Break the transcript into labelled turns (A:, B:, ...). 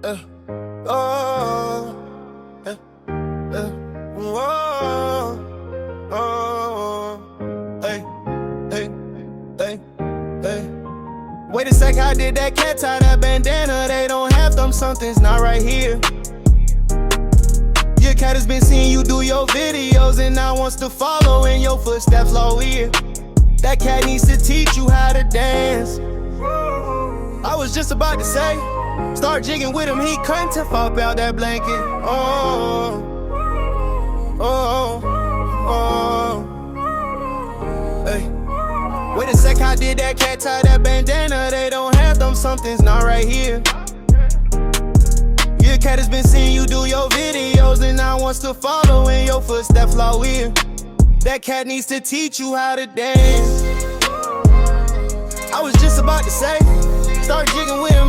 A: Oh, hey, hey, hey, hey. Wait a sec, how did that cat tie that bandana? They don't have them, something's not right here. Your cat has been seeing you do your videos and now wants to follow in your footsteps, Lord, weird. That cat needs to teach you how to dance. I was just about to say, start jigging with him, he couldn't to pop out that blanket. Oh, oh, oh, hey. Wait a sec, how did that cat tie that bandana? They don't have them, something's not right here. Your cat has been seeing you do your videos and now wants to follow in your footsteps, Lord, weird. That cat needs to teach you how to dance. I was just about to say, start jigging with him.